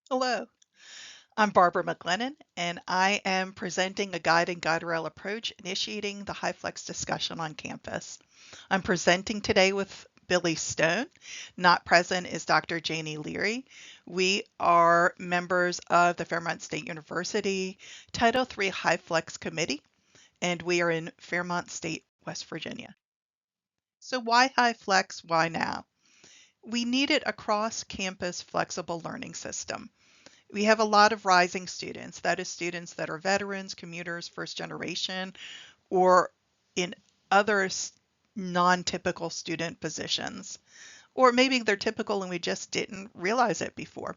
Hello, I'm Barbara McLennan, and I am presenting a guide and guide rail approach initiating the HyFlex discussion on campus. I'm presenting today with Billy Stone. Not present is Dr. Janie Leary. We are members of the Fairmont State University Title III HyFlex Committee, and we are in Fairmont State, West Virginia. So why HyFlex? Why now? We needed a cross-campus flexible learning system. We have a lot of rising students. That is students that are veterans, commuters, first generation, or in other non-typical student positions. Or maybe they're typical and we just didn't realize it before.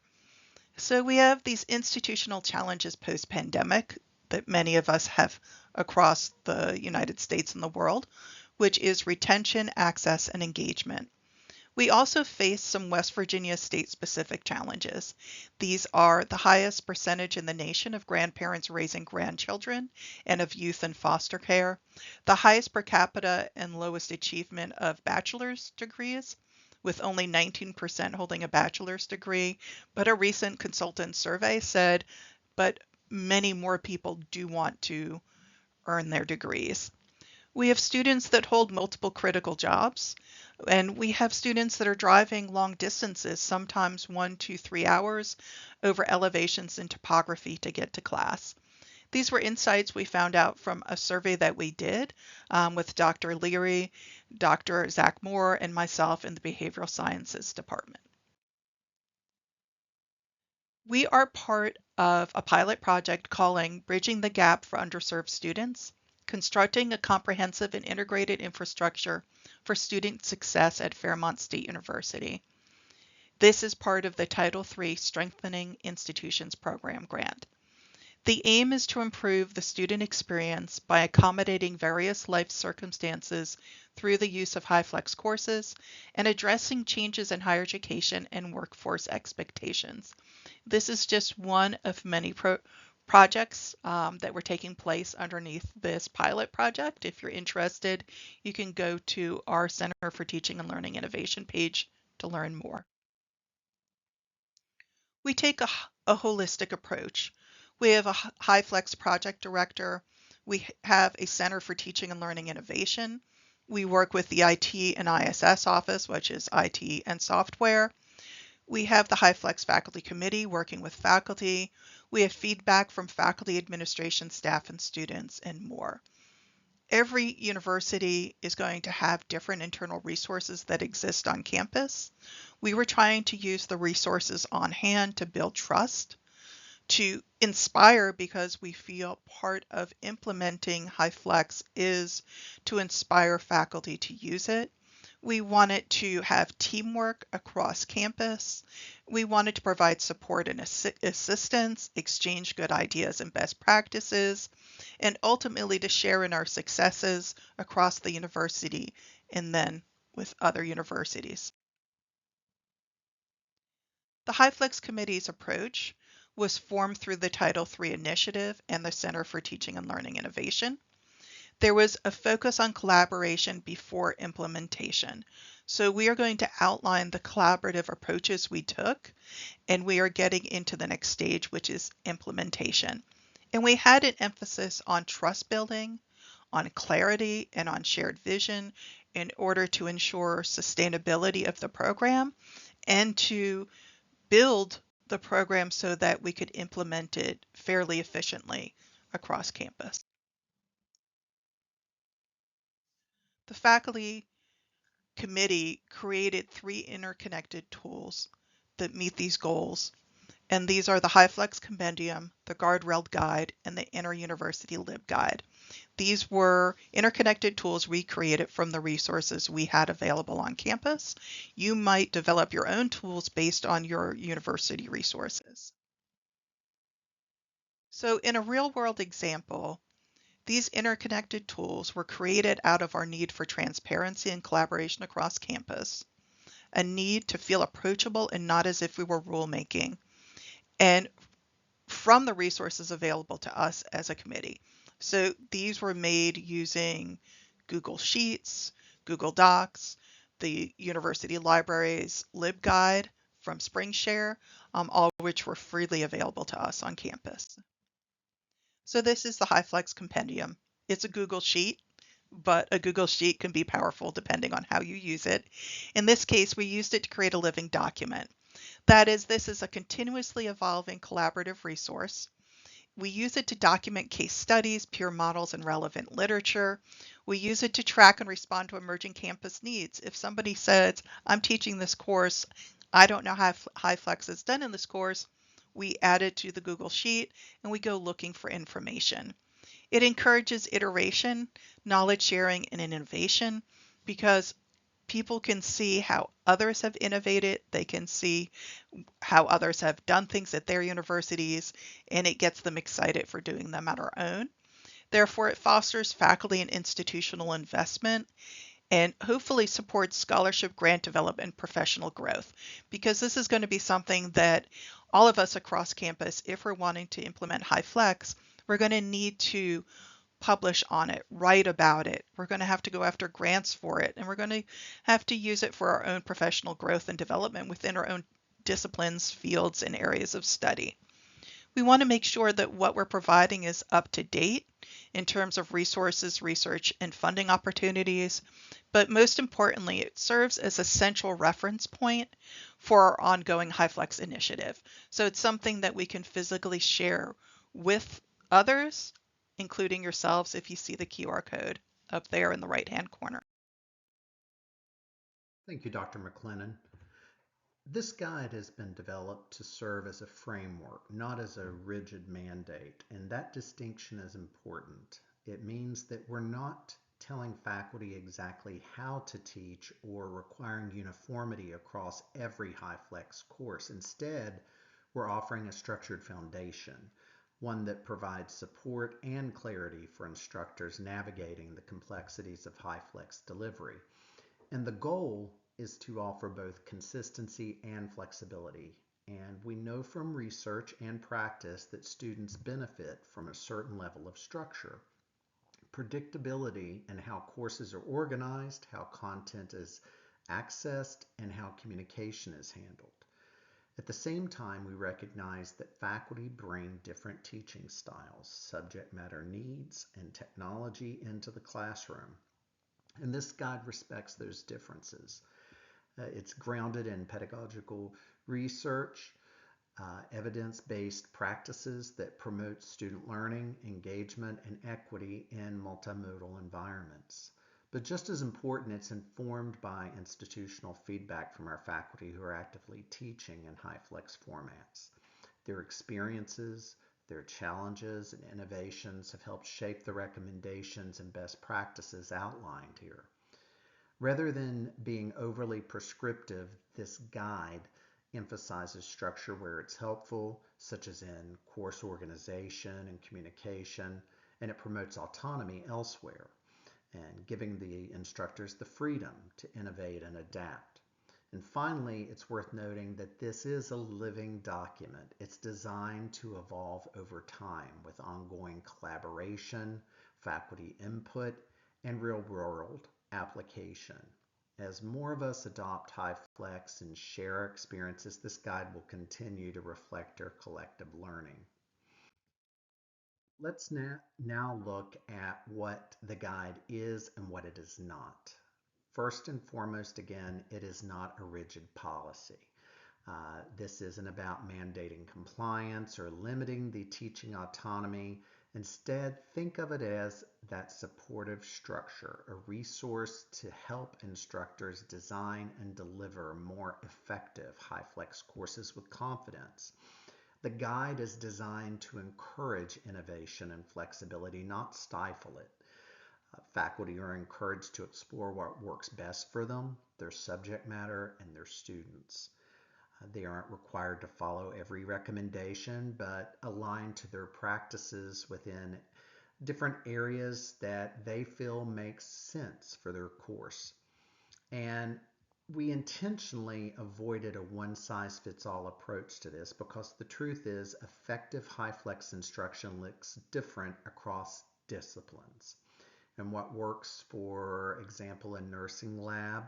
So we have these institutional challenges post-pandemic that many of us have across the United States and the world, which is retention, access, and engagement. We also face some West Virginia state-specific challenges. These are the highest percentage in the nation of grandparents raising grandchildren and of youth in foster care, the highest per capita and lowest achievement of bachelor's degrees, with only 19% holding a bachelor's degree. But a recent consultant survey said, but many more people do want to earn their degrees. We have students that hold multiple critical jobs, and we have students that are driving long distances, sometimes 1 to 3 hours, over elevations in topography to get to class. These were insights we found out from a survey that we did with Dr. Leary, Dr. Zach Moore, and myself in the Behavioral Sciences Department. We are part of a pilot project calling Bridging the Gap for Underserved Students, constructing a comprehensive and integrated infrastructure for student success at Fairmont State University. This is part of the Title III Strengthening Institutions Program grant. The aim is to improve the student experience by accommodating various life circumstances through the use of HyFlex courses and addressing changes in higher education and workforce expectations. This is just one of many projects that were taking place underneath this pilot project. If you're interested, you can go to our Center for Teaching and Learning Innovation page to learn more. We take a holistic approach. We have a HyFlex project director. We have a Center for Teaching and Learning Innovation. We work with the IT and ISS office, which is IT and software. We have the HyFlex Faculty Committee working with faculty. We have feedback from faculty, administration, staff, and students, and more. Every university is going to have different internal resources that exist on campus. We were trying to use the resources on hand to build trust, to inspire, because we feel part of implementing HyFlex is to inspire faculty to use it. We wanted to have teamwork across campus. We wanted to provide support and assistance, exchange good ideas and best practices, and ultimately to share in our successes across the university and then with other universities. The HyFlex Committee's approach was formed through the Title III initiative and the Center for Teaching and Learning Innovation. There was a focus on collaboration before implementation. So we are going to outline the collaborative approaches we took, and we are getting into the next stage, which is implementation. And we had an emphasis on trust building, on clarity, and on shared vision in order to ensure sustainability of the program and to build the program so that we could implement it fairly efficiently across campus. The faculty committee created 3 interconnected tools that meet these goals, and these are the HyFlex Compendium, the Guardrail Guide, and the Inter-University LibGuide. These were interconnected tools we created from the resources we had available on campus. You might develop your own tools based on your university resources. So in a real-world example, these interconnected tools were created out of our need for transparency and collaboration across campus, a need to feel approachable and not as if we were rulemaking, and from the resources available to us as a committee. So these were made using Google Sheets, Google Docs, the university library's LibGuide, from SpringShare, all of which were freely available to us on campus. So this is the HyFlex Compendium. It's a Google Sheet, but a Google Sheet can be powerful depending on how you use it. In this case, we used it to create a living document. That is, this is a continuously evolving collaborative resource. We use it to document case studies, peer models, and relevant literature. We use it to track and respond to emerging campus needs. If somebody says, I'm teaching this course, I don't know how HyFlex is done in this course, we add it to the Google Sheet and we go looking for information. It encourages iteration, knowledge sharing, and innovation because people can see how others have innovated. They can see how others have done things at their universities, and it gets them excited for doing them at our own. Therefore, it fosters faculty and institutional investment and hopefully supports scholarship, grant development, and professional growth, because this is going to be something that all of us across campus, if we're wanting to implement HyFlex, we're going to need to publish on it, write about it. We're going to have to go after grants for it, and we're going to have to use it for our own professional growth and development within our own disciplines, fields, and areas of study. We want to make sure that what we're providing is up to date in terms of resources, research, and funding opportunities. But most importantly, it serves as a central reference point for our ongoing HyFlex initiative. So it's something that we can physically share with others, including yourselves if you see the QR code up there in the right-hand corner. Thank you, Dr. McLennan. This guide has been developed to serve as a framework, not as a rigid mandate, and that distinction is important. It means that we're not telling faculty exactly how to teach or requiring uniformity across every HyFlex course. Instead, we're offering a structured foundation, one that provides support and clarity for instructors navigating the complexities of HyFlex delivery. And the goal is to offer both consistency and flexibility. And we know from research and practice that students benefit from a certain level of structure. Predictability in how courses are organized, how content is accessed, and how communication is handled. At the same time, we recognize that faculty bring different teaching styles, subject matter needs, and technology into the classroom. And this guide respects those differences. It's grounded in pedagogical research, evidence-based practices that promote student learning, engagement, and equity in multimodal environments. But just as important, it's informed by institutional feedback from our faculty who are actively teaching in HyFlex formats. Their experiences, their challenges, and innovations have helped shape the recommendations and best practices outlined here. Rather than being overly prescriptive, this guide emphasizes structure where it's helpful, such as in course organization and communication, and it promotes autonomy elsewhere, and giving the instructors the freedom to innovate and adapt. And finally, it's worth noting that this is a living document. It's designed to evolve over time with ongoing collaboration, faculty input, and real-world application. As more of us adopt HyFlex and share our experiences, this guide will continue to reflect our collective learning. Let's now look at what the guide is and what it is not. First and foremost, again, it is not a rigid policy. This isn't about mandating compliance or limiting the teaching autonomy. Instead, think of it as that supportive structure, a resource to help instructors design and deliver more effective HyFlex courses with confidence. The guide is designed to encourage innovation and flexibility, not stifle it. Faculty are encouraged to explore what works best for them, their subject matter, and their students. They aren't required to follow every recommendation, but align to their practices within different areas that they feel makes sense for their course. And we intentionally avoided a one-size-fits-all approach to this because the truth is effective HyFlex instruction looks different across disciplines. And what works, for example, a nursing lab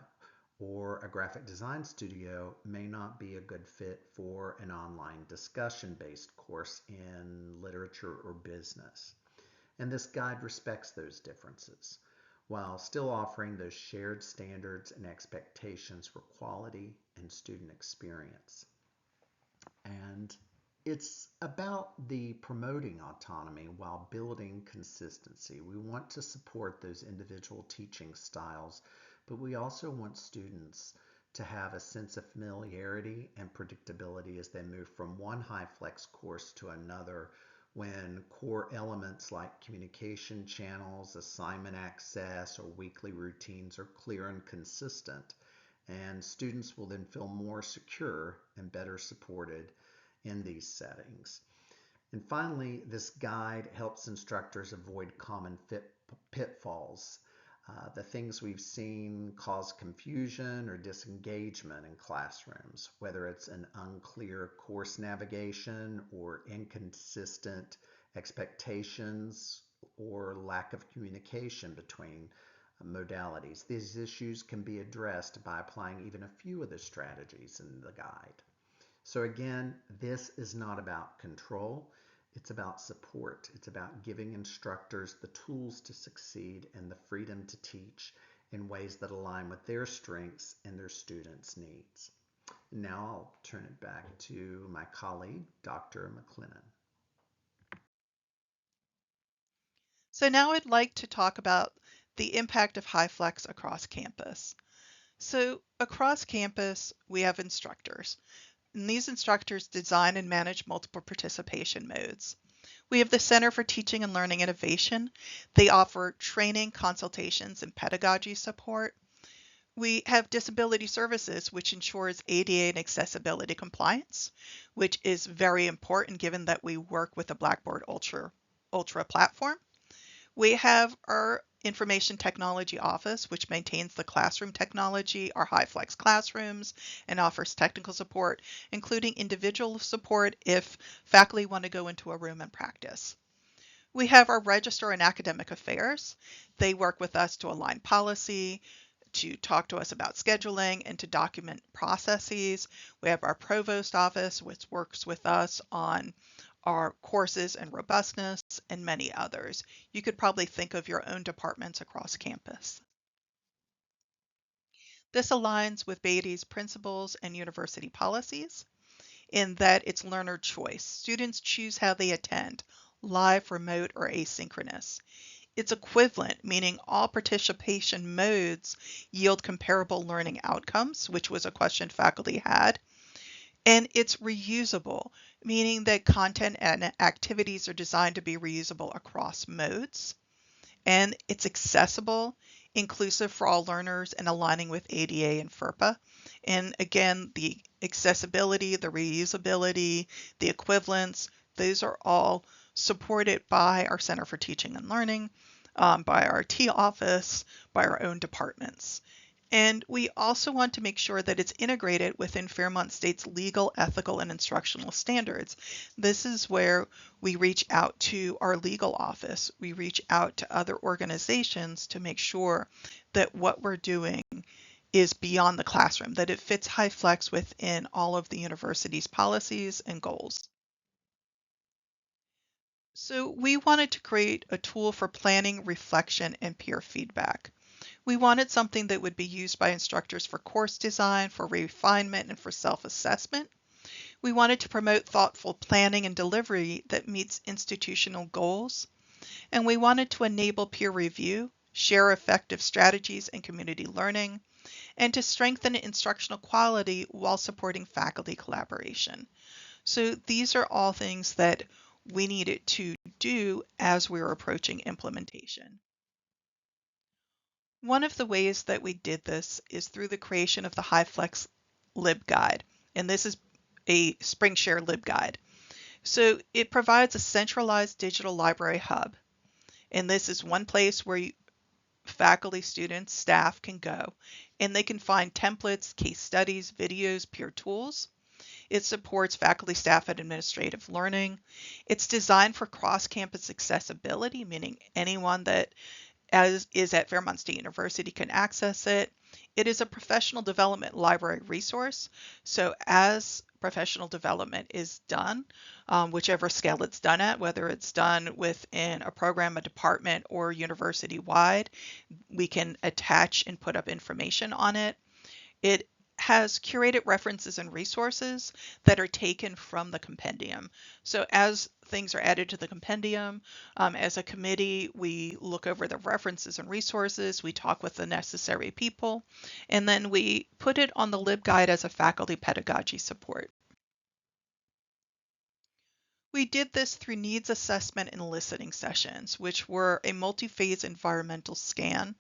or a graphic design studio may not be a good fit for an online discussion-based course in literature or business. And this guide respects those differences while still offering those shared standards and expectations for quality and student experience. And it's about the promoting autonomy while building consistency. We want to support those individual teaching styles, but we also want students to have a sense of familiarity and predictability as they move from one HyFlex course to another, when core elements like communication channels, assignment access, or weekly routines are clear and consistent. And students will then feel more secure and better supported in these settings. And finally, this guide helps instructors avoid common pitfalls. The things we've seen cause confusion or disengagement in classrooms, whether it's an unclear course navigation or inconsistent expectations or lack of communication between modalities. These issues can be addressed by applying even a few of the strategies in the guide. So again, this is not about control. It's about support. It's about giving instructors the tools to succeed and the freedom to teach in ways that align with their strengths and their students' needs. Now I'll turn it back to my colleague, Dr. McLennan. So now I'd like to talk about the impact of HyFlex across campus. So across campus, we have instructors, and these instructors design and manage multiple participation modes. We have the Center for Teaching and Learning Innovation. They offer training, consultations, and pedagogy support. We have Disability Services, which ensures ADA and accessibility compliance, which is very important given that we work with the Blackboard Ultra platform. We have our Information Technology Office, which maintains the classroom technology, our HyFlex classrooms, and offers technical support, including individual support if faculty want to go into a room and practice. We have our Register and Academic Affairs. They work with us to align policy, to talk to us about scheduling, and to document processes. We have our Provost Office, which works with us on our courses and robustness, and many others. You could probably think of your own departments across campus. This aligns with Beatty's principles and university policies in that it's learner choice. Students choose how they attend, live, remote, or asynchronous. It's equivalent, meaning all participation modes yield comparable learning outcomes, which was a question faculty had. And it's reusable, meaning that content and activities are designed to be reusable across modes. And it's accessible, inclusive for all learners, and aligning with ADA and FERPA. And again, the accessibility, the reusability, the equivalence, those are all supported by our Center for Teaching and Learning, by our T office, by our own departments. And we also want to make sure that it's integrated within Fairmont State's legal, ethical, and instructional standards. This is where we reach out to our legal office. We reach out to other organizations to make sure that what we're doing is beyond the classroom, that it fits HyFlex within all of the university's policies and goals. So we wanted to create a tool for planning, reflection, and peer feedback. We wanted something that would be used by instructors for course design, for refinement, and for self-assessment. We wanted to promote thoughtful planning and delivery that meets institutional goals. And we wanted to enable peer review, share effective strategies and community learning, and to strengthen instructional quality while supporting faculty collaboration. So these are all things that we needed to do as we were approaching implementation. One of the ways that we did this is through the creation of the HyFlex LibGuide, and this is a SpringShare LibGuide. So it provides a centralized digital library hub, and this is one place where faculty, students, staff can go, and they can find templates, case studies, videos, peer tools. It supports faculty, staff, and administrative learning. It's designed for cross-campus accessibility, meaning anyone that is at Fairmont State University can access it. It is a professional development library resource. So as professional development is done, whichever scale it's done at, whether it's done within a program, a department, or university wide, we can attach and put up information on it. It has curated references and resources that are taken from the compendium. So as things are added to the compendium, as a committee, we look over the references and resources, we talk with the necessary people, and then we put it on the LibGuide as a faculty pedagogy support. We did this through needs assessment and listening sessions, which were a multi-phase environmental scan.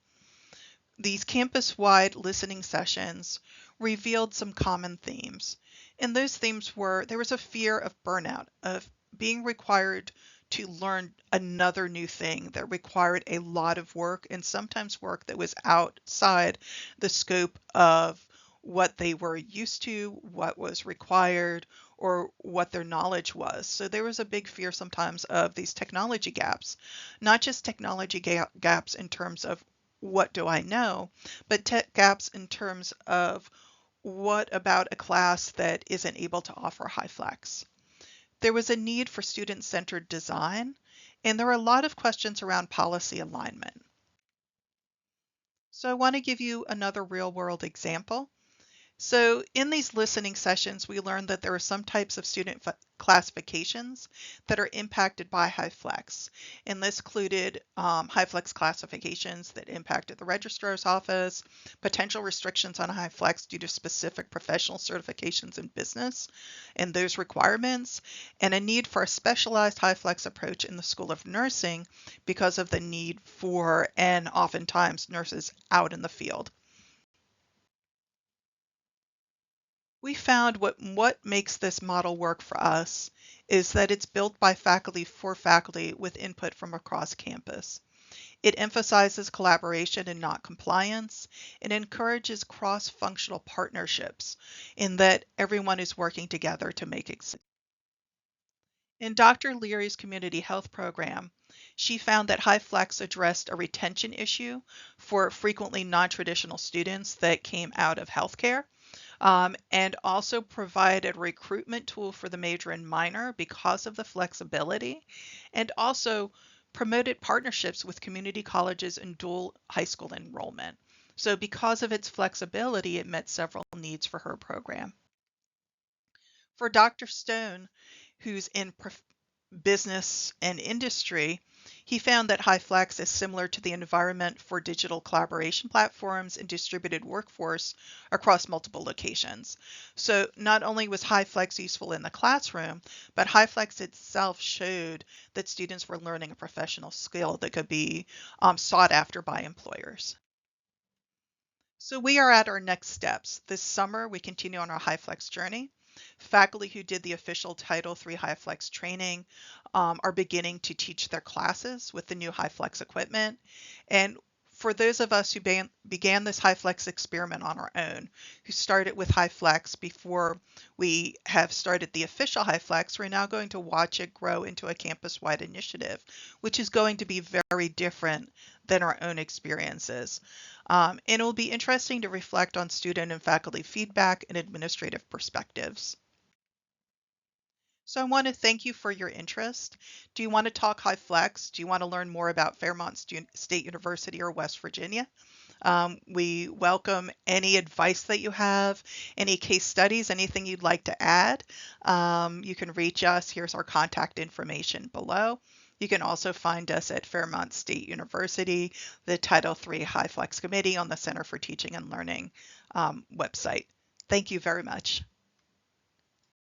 These campus-wide listening sessions revealed some common themes. And those themes were there was a fear of burnout, of being required to learn another new thing that required a lot of work and sometimes work that was outside the scope of what they were used to, what was required, or what their knowledge was. So there was a big fear sometimes of these technology gaps, not just technology gaps in terms of what do I know, but tech gaps in terms of what about a class that isn't able to offer HyFlex. There was a need for student-centered design, and there were a lot of questions around policy alignment. So I want to give you another real-world example. So in these listening sessions, we learned that there are some types of student classifications that are impacted by HyFlex. And this included HyFlex classifications that impacted the registrar's office, potential restrictions on HyFlex due to specific professional certifications in business and those requirements, and a need for a specialized HyFlex approach in the School of Nursing because of the need for, and oftentimes, nurses out in the field. We found what makes this model work for us is that it's built by faculty for faculty with input from across campus. It emphasizes collaboration and not compliance, and encourages cross-functional partnerships in that everyone is working together to make it. In Dr. Leary's community health program, she found that HyFlex addressed a retention issue for frequently non-traditional students that came out of healthcare, and also provided a recruitment tool for the major and minor because of the flexibility, and also promoted partnerships with community colleges and dual high school enrollment. So because of its flexibility, it met several needs for her program. For Dr. Stone, who's in business and industry, he found that HyFlex is similar to the environment for digital collaboration platforms and distributed workforce across multiple locations. So not only was HyFlex useful in the classroom, but HyFlex itself showed that students were learning a professional skill that could be sought after by employers. So we are at our next steps. This summer, we continue on our HyFlex journey. Faculty who did the official Title III HyFlex training are beginning to teach their classes with the new HyFlex equipment. And for those of us who began this HyFlex experiment on our own, who started with HyFlex before we have started the official HyFlex, we're now going to watch it grow into a campus-wide initiative, which is going to be very different than our own experiences. And it will be interesting to reflect on student and faculty feedback and administrative perspectives. So I want to thank you for your interest. Do you want to talk HyFlex? Do you want to learn more about Fairmont State University or West Virginia? We welcome any advice that you have, any case studies, anything you'd like to add. You can reach us. Here's our contact information below. You can also find us at Fairmont State University, the Title III HyFlex Committee on the Center for Teaching and Learning website. Thank you very much.